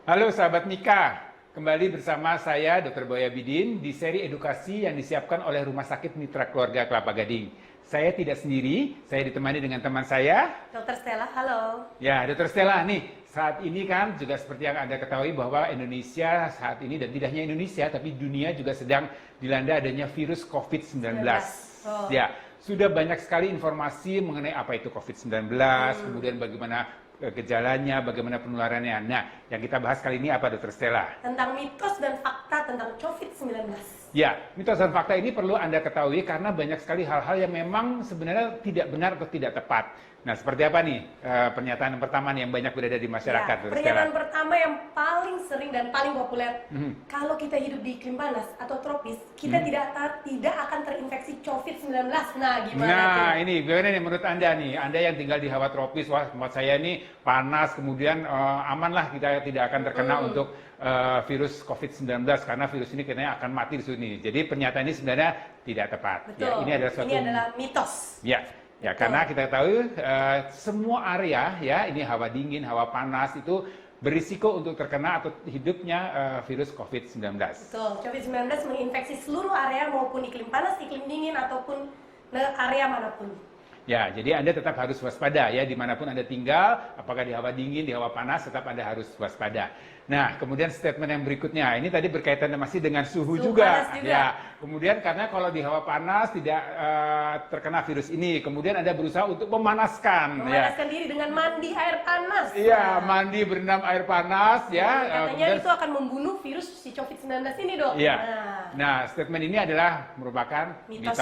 Halo sahabat Mika, kembali bersama saya Dr. Boy Abidin di seri edukasi yang disiapkan oleh Rumah Sakit Mitra Keluarga Kelapa Gading. Saya tidak sendiri, saya ditemani dengan teman saya. Dr. Stella, halo. Ya, Dr. Stella nih, saat ini kan juga seperti yang Anda ketahui bahwa Indonesia saat ini, dan tidak hanya Indonesia, tapi dunia juga sedang dilanda adanya virus COVID-19. Oh. Ya, sudah banyak sekali informasi mengenai apa itu COVID-19, kemudian bagaimana gejalanya, bagaimana penularannya. Nah, yang kita bahas kali ini apa, Dr. Stella? Tentang mitos dan fakta tentang COVID-19. Ya, mitos dan fakta ini perlu Anda ketahui karena banyak sekali hal-hal yang memang sebenarnya tidak benar atau tidak tepat. Nah, seperti apa nih pernyataan yang pertama nih yang banyak beredar di masyarakat? Ya, pernyataan pertama yang paling sering dan paling populer, kalau kita hidup di iklim panas atau tropis, kita tidak akan terinfeksi COVID-19. Nah, gimana tuh? Ini gimana nih menurut Anda nih? Anda yang tinggal di hawa tropis, wah tempat saya ini panas, kemudian aman lah, kita tidak akan terkena untuk virus COVID-19 karena virus ini katanya akan mati di sini. Jadi pernyataan ini sebenarnya tidak tepat. Betul. Ya, ini adalah mitos. Ya, karena kita tahu semua area ya, ini hawa dingin, hawa panas itu berisiko untuk terkena atau hidupnya virus COVID-19. Betul. COVID-19 menginfeksi seluruh area maupun iklim panas, iklim dingin ataupun area manapun. Ya, jadi Anda tetap harus waspada ya, dimanapun Anda tinggal, apakah di hawa dingin, di hawa panas, tetap Anda harus waspada. Nah, kemudian statement yang berikutnya, ini tadi berkaitan masih dengan suhu juga. Ya, kemudian karena kalau di hawa panas tidak terkena virus ini, kemudian Anda berusaha untuk memanaskan. Memanaskan diri dengan mandi air panas. Iya, mandi berendam air panas ya. Katanya kemudian, itu akan membunuh virus si COVID-19 ini, Dok. Iya. Nah, statement ini adalah merupakan mitos.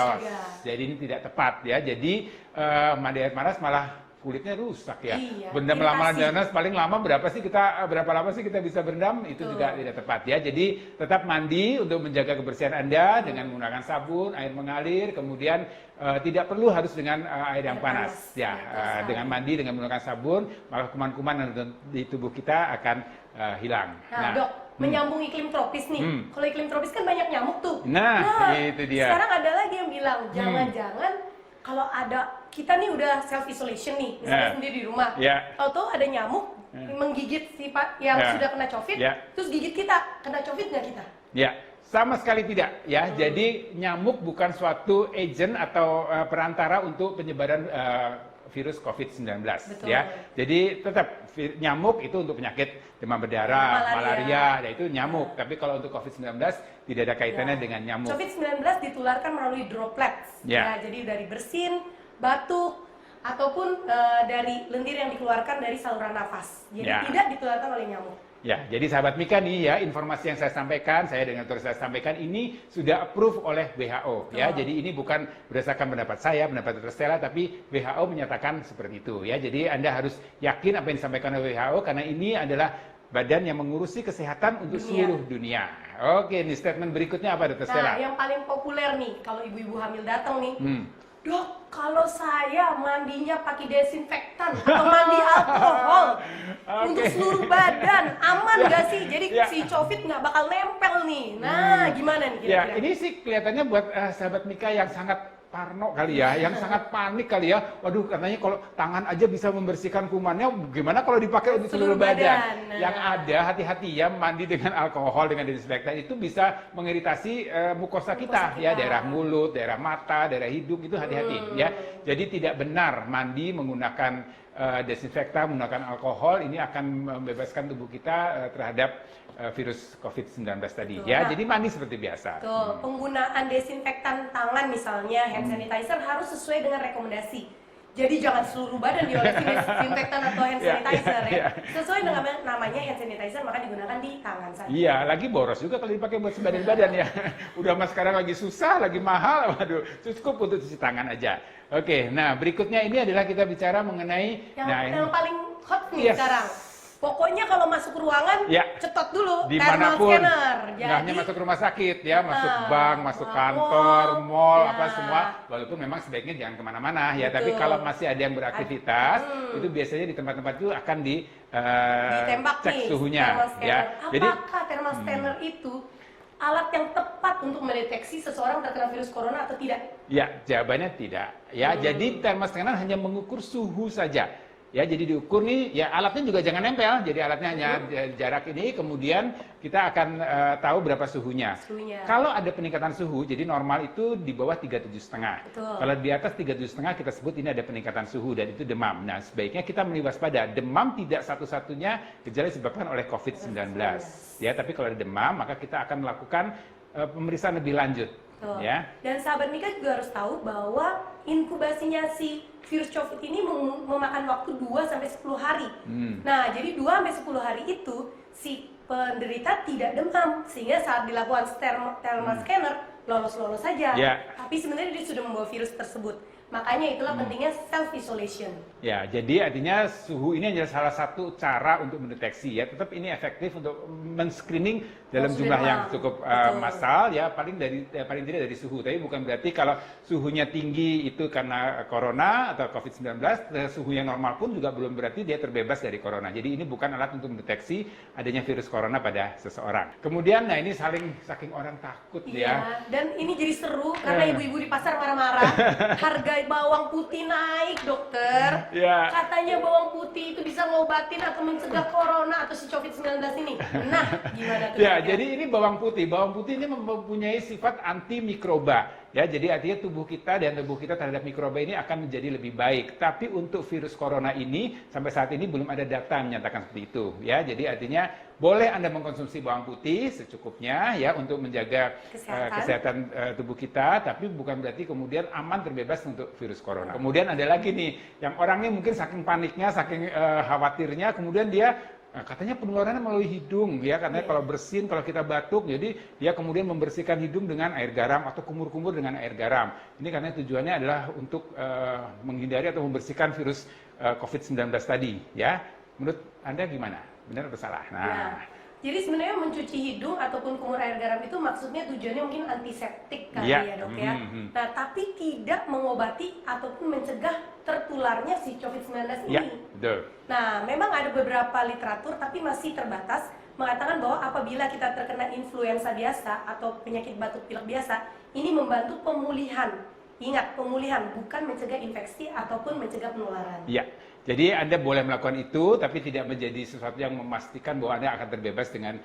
Jadi ini tidak tepat ya. Jadi mandi air panas malah kulitnya rusak ya. Iya, berendam lama-lama paling lama berapa lama sih kita bisa berendam, itu juga tidak tepat ya. Jadi tetap mandi untuk menjaga kebersihan Anda dengan menggunakan sabun, air mengalir, kemudian tidak perlu harus dengan air yang panas ya. Dengan mandi dengan menggunakan sabun, maka kuman-kuman di tubuh kita akan hilang. Nah, Dok, menyambung iklim tropis nih. Kalau iklim tropis kan banyak nyamuk tuh. Nah, itu dia. Sekarang ada lagi yang bilang, jangan-jangan kalau ada, kita nih udah self isolation nih, misalnya sendiri di rumah, atau ada nyamuk menggigit sifat yang sudah kena COVID, terus gigit kita, kena COVID nggak kita? Ya, sama sekali tidak ya. Jadi nyamuk bukan suatu agent atau perantara untuk penyebaran virus COVID-19 ya. Jadi tetap nyamuk itu untuk penyakit demam berdarah, malaria, itu nyamuk. Tapi kalau untuk COVID-19 tidak ada kaitannya dengan nyamuk. COVID-19 ditularkan melalui droplets. Ya, jadi dari bersin, batuk, ataupun dari lendir yang dikeluarkan dari saluran nafas. Jadi tidak ditularkan oleh nyamuk. Ya, jadi sahabat Mika nih ya, informasi yang saya sampaikan, saya dengan terus saya sampaikan ini sudah approve oleh WHO ya. Jadi ini bukan berdasarkan pendapat saya, pendapat Dr. Stella, tapi WHO menyatakan seperti itu ya. Jadi Anda harus yakin apa yang disampaikan oleh WHO karena ini adalah badan yang mengurusi kesehatan untuk seluruh dunia. Oke, nih statement berikutnya apa, Dr. Stella? Nah, yang paling populer nih kalau ibu-ibu hamil datang nih. Dok, kalau saya mandinya pakai desinfektan atau mandi alkohol untuk seluruh badan, aman nggak sih? Jadi si COVID nggak bakal nempel nih. Nah, gimana nih kira-kira? Ya, ini sih kelihatannya buat sahabat Mika yang sangat parno kali ya, yang sangat panik kali ya. Waduh, katanya kalau tangan aja bisa membersihkan kumannya, gimana kalau dipakai untuk seluruh badan? Yang ada, hati-hati ya, mandi dengan alkohol, dengan desinfektan itu bisa mengiritasi mukosa kita ya, daerah mulut, daerah mata, daerah hidung, itu hati-hati ya. Jadi tidak benar mandi menggunakan desinfektan, menggunakan alkohol, ini akan membebaskan tubuh kita terhadap virus COVID-19 tadi ya. Jadi mandi seperti biasa. Penggunaan desinfektan tangan misalnya, hand sanitizer harus sesuai dengan rekomendasi. Jadi jangan seluruh badan diolesi desinfektan atau hand sanitizer ya. Sesuai dengan namanya hand sanitizer, maka digunakan di tangan saja. Iya, lagi boros juga kalau dipakai buat sebadan-badan ya. Udah mas sekarang lagi susah, lagi mahal, waduh, cukup untuk cuci tangan aja. Oke, nah berikutnya ini adalah kita bicara mengenai yang paling hot nih sekarang. Pokoknya kalau masuk ruangan, cetot dulu thermal scanner. Nggak hanya masuk rumah sakit ya, masuk bank, masuk kantor, mall, apa semua. Walaupun memang sebaiknya jangan kemana-mana ya. Tapi kalau masih ada yang beraktivitas, itu biasanya di tempat-tempat itu akan dicek suhunya. Apakah thermal scanner itu alat yang tepat untuk mendeteksi seseorang terkena virus corona atau tidak? Ya, jawabannya tidak. Ya, jadi thermal scanner hanya mengukur suhu saja. Ya, jadi diukur nih, ya alatnya juga jangan nempel. Jadi alatnya hanya jarak ini, kemudian kita akan tahu berapa suhunya. Kalau ada peningkatan suhu, jadi normal itu di bawah 37,5. Kalau di atas 37,5 kita sebut ini ada peningkatan suhu dan itu demam. Nah, sebaiknya kita waspada. Demam tidak satu-satunya gejala disebabkan oleh COVID-19. Ya, tapi kalau ada demam, maka kita akan melakukan pemeriksaan lebih lanjut. Ya. Dan sahabat Mika juga harus tahu bahwa inkubasinya si virus COVID ini memakan waktu 2-10 hari. Nah, jadi 2-10 hari itu si penderita tidak demam, sehingga saat dilakukan thermal scanner lolos-lolos saja. Tapi sebenarnya dia sudah membawa virus tersebut. Makanya itulah pentingnya self isolation. Ya, jadi artinya suhu ini adalah salah satu cara untuk mendeteksi ya. Tetap ini efektif untuk men-screening dalam jumlah yang cukup massal ya, paling tidak dari suhu. Tapi bukan berarti kalau suhunya tinggi itu karena corona atau COVID-19, suhu yang normal pun juga belum berarti dia terbebas dari corona. Jadi ini bukan alat untuk mendeteksi adanya virus corona pada seseorang. Kemudian, nah ini saking orang takut ya. Dan ini jadi seru karena ibu-ibu di pasar marah-marah. Harga bawang putih naik, dokter. Katanya bawang putih itu bisa ngobatin atau mencegah corona atau si COVID-19 ini. Nah, gimana tuh? Ya, jadi ini bawang putih. Bawang putih ini mempunyai sifat antimikroba. Ya, jadi artinya tubuh kita terhadap mikroba ini akan menjadi lebih baik. Tapi untuk virus corona ini sampai saat ini belum ada data yang menyatakan seperti itu. Ya, jadi artinya boleh Anda mengkonsumsi bawang putih secukupnya ya untuk menjaga kesehatan tubuh kita, tapi bukan berarti kemudian aman terbebas untuk virus corona. Kemudian ada lagi nih, yang orangnya mungkin saking paniknya, saking khawatirnya, kemudian dia katanya penularannya melalui hidung ya, karena kalau bersin, kalau kita batuk, jadi dia kemudian membersihkan hidung dengan air garam atau kumur-kumur dengan air garam. Ini karena tujuannya adalah untuk menghindari atau membersihkan virus COVID-19 tadi ya. Menurut Anda gimana? Benar atau salah? Nah, jadi sebenarnya mencuci hidung ataupun kumur air garam itu maksudnya tujuannya mungkin antiseptik kali ya dok ya. Nah, tapi tidak mengobati ataupun mencegah tertularnya si COVID-19 ini. Betul. Nah, memang ada beberapa literatur tapi masih terbatas mengatakan bahwa apabila kita terkena influenza biasa atau penyakit batuk pilek biasa, ini membantu pemulihan. Ingat, pemulihan bukan mencegah infeksi ataupun mencegah penularan. Iya. Jadi Anda boleh melakukan itu, tapi tidak menjadi sesuatu yang memastikan bahwa Anda akan terbebas dengan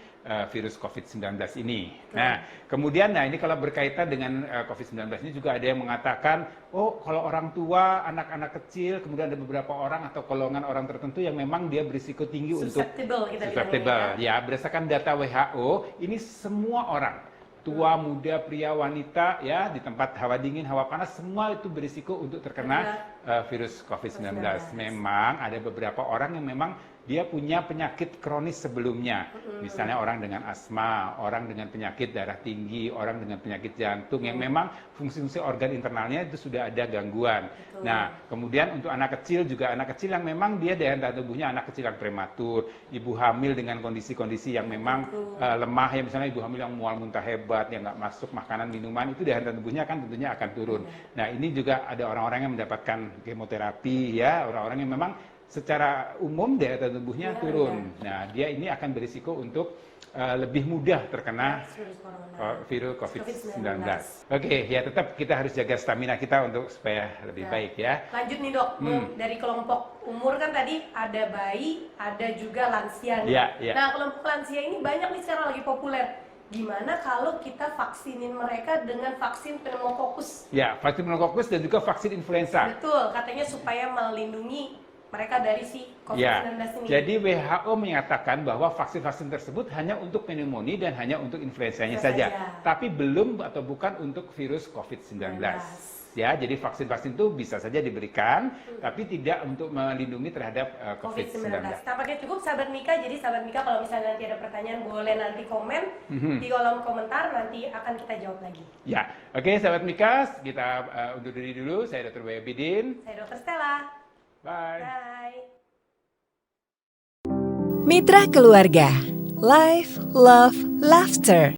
virus COVID-19 ini. Nah, kemudian, ini kalau berkaitan dengan COVID-19 ini juga ada yang mengatakan, oh kalau orang tua, anak-anak kecil, kemudian ada beberapa orang atau golongan orang tertentu yang memang dia berisiko tinggi susceptible, untuk susceptible. Ya, berdasarkan data WHO, ini semua orang. Tua, muda, pria, wanita, ya di tempat hawa dingin, hawa panas, semua itu berisiko untuk terkena virus COVID-19. Memang ada beberapa orang yang memang dia punya penyakit kronis sebelumnya. Misalnya orang dengan asma, orang dengan penyakit darah tinggi, orang dengan penyakit jantung yang memang fungsi-fungsi organ internalnya itu sudah ada gangguan. Nah, kemudian untuk anak kecil juga, anak kecil yang memang dia daya tahan tubuhnya anak kecil yang prematur, ibu hamil dengan kondisi-kondisi yang memang lemah, ya misalnya ibu hamil yang mual muntah hebat, yang nggak masuk makanan minuman, itu daya tahan tubuhnya kan tentunya akan turun. Nah, ini juga ada orang-orang yang mendapatkan kemoterapi ya, orang-orang yang memang secara umum daya tahan tubuhnya turun. Nah, dia ini akan berisiko untuk lebih mudah terkena virus COVID-19. Oke, ya tetap kita harus jaga stamina kita untuk supaya lebih baik ya. Lanjut nih dok, dari kelompok umur kan tadi ada bayi, ada juga lansia nih. Nah, kelompok lansia ini banyak nih sekarang lagi populer. Gimana kalau kita vaksinin mereka dengan vaksin pneumokokus? Ya, vaksin pneumokokus dan juga vaksin influenza. Betul, katanya supaya melindungi mereka dari si COVID-19 ini. Jadi WHO menyatakan bahwa vaksin-vaksin tersebut hanya untuk pneumonia dan hanya untuk influenzanya saja. Tapi belum atau bukan untuk virus COVID-19. Ya, jadi vaksin-vaksin itu bisa saja diberikan, tapi tidak untuk melindungi terhadap COVID-19. Tampaknya cukup sahabat Mika. Jadi sahabat Mika kalau misalnya nanti ada pertanyaan boleh nanti komen di kolom komentar, nanti akan kita jawab lagi. Ya, oke sahabat Mika, kita undur diri dulu. Saya Dr. Boy Abidin. Saya Dr. Stella. Bye. Bye. Mitra Keluarga, Life, Love, Laughter.